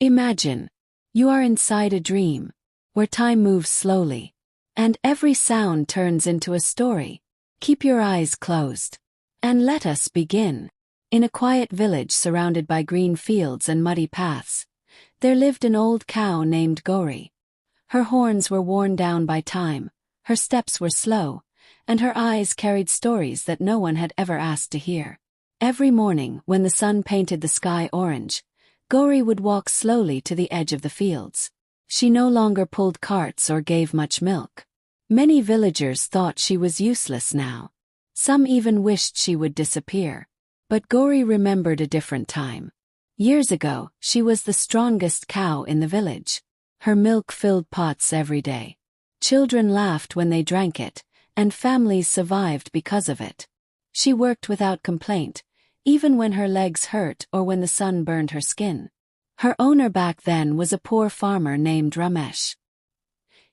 Imagine, you are inside a dream, where time moves slowly, and every sound turns into a story. Keep your eyes closed, and let us begin. In a quiet village surrounded by green fields and muddy paths, there lived an old cow named Gauri. Her horns were worn down by time, her steps were slow, and her eyes carried stories that no one had ever asked to hear. Every morning, when the sun painted the sky orange, Gauri would walk slowly to the edge of the fields. She no longer pulled carts or gave much milk. Many villagers thought she was useless now. Some even wished she would disappear. But Gauri remembered a different time. Years ago, she was the strongest cow in the village. Her milk filled pots every day. Children laughed when they drank it, and families survived because of it. She worked without complaint, even when her legs hurt or when the sun burned her skin. Her owner back then was a poor farmer named Ramesh.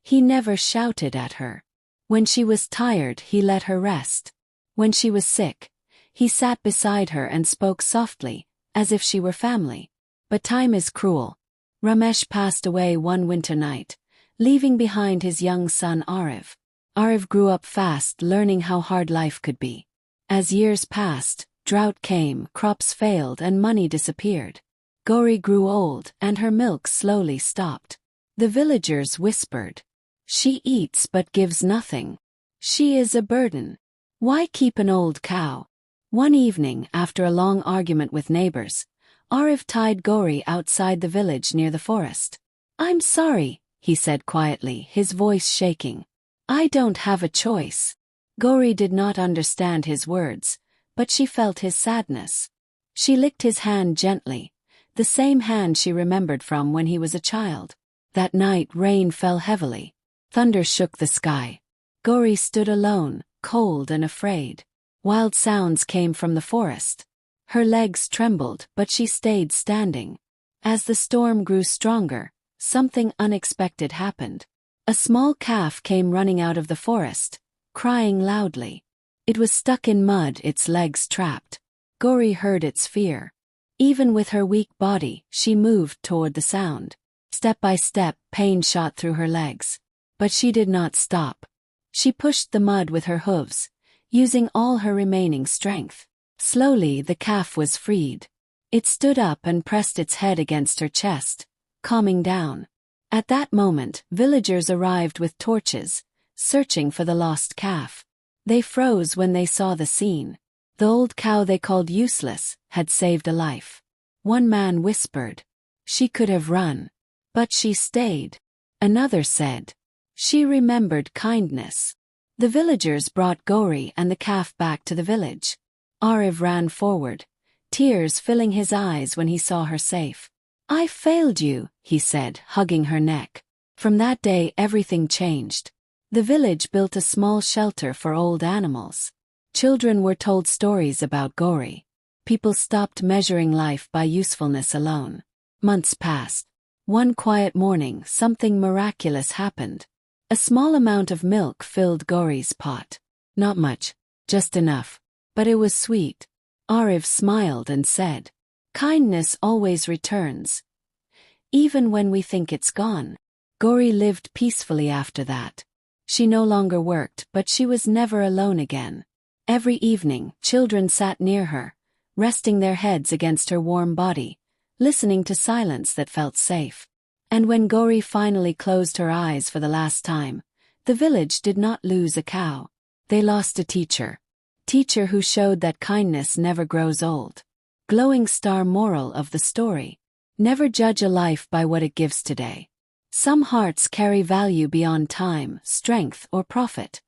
He never shouted at her. When she was tired, he let her rest. When she was sick, he sat beside her and spoke softly, as if she were family. But time is cruel. Ramesh passed away one winter night, leaving behind his young son Ariv. Ariv grew up fast, learning how hard life could be. As years passed, drought came, crops failed, and money disappeared. Gauri grew old, and her milk slowly stopped. The villagers whispered, "She eats but gives nothing. She is a burden. Why keep an old cow?" One evening, after a long argument with neighbors, Ariv tied Gauri outside the village near the forest. "I'm sorry," he said quietly, his voice shaking. "I don't have a choice." Gauri did not understand his words, but she felt his sadness. She licked his hand gently, the same hand she remembered from when he was a child. That night rain fell heavily. Thunder shook the sky. Gauri stood alone, cold and afraid. Wild sounds came from the forest. Her legs trembled, but she stayed standing. As the storm grew stronger, something unexpected happened. A small calf came running out of the forest, crying loudly. It was stuck in mud, its legs trapped. Gauri heard its fear. Even with her weak body, she moved toward the sound. Step by step, pain shot through her legs. But she did not stop. She pushed the mud with her hooves, using all her remaining strength. Slowly, the calf was freed. It stood up and pressed its head against her chest, calming down. At that moment, villagers arrived with torches, searching for the lost calf. They froze when they saw the scene. The old cow they called useless had saved a life. One man whispered, "She could have run. But she stayed." Another said, "She remembered kindness." The villagers brought Gauri and the calf back to the village. Ariv ran forward, tears filling his eyes when he saw her safe. "I failed you," he said, hugging her neck. From that day everything changed. The village built a small shelter for old animals. Children were told stories about Gauri. People stopped measuring life by usefulness alone. Months passed. One quiet morning, something miraculous happened. A small amount of milk filled Gauri's pot. Not much, just enough. But it was sweet. Ariv smiled and said, "Kindness always returns, even when we think it's gone." Gauri lived peacefully after that. She no longer worked, but she was never alone again. Every evening, children sat near her, resting their heads against her warm body, listening to silence that felt safe. And when Gauri finally closed her eyes for the last time, the village did not lose a cow. They lost a teacher. Teacher who showed that kindness never grows old. Glowing star moral of the story: never judge a life by what it gives today. Some hearts carry value beyond time, strength, or profit.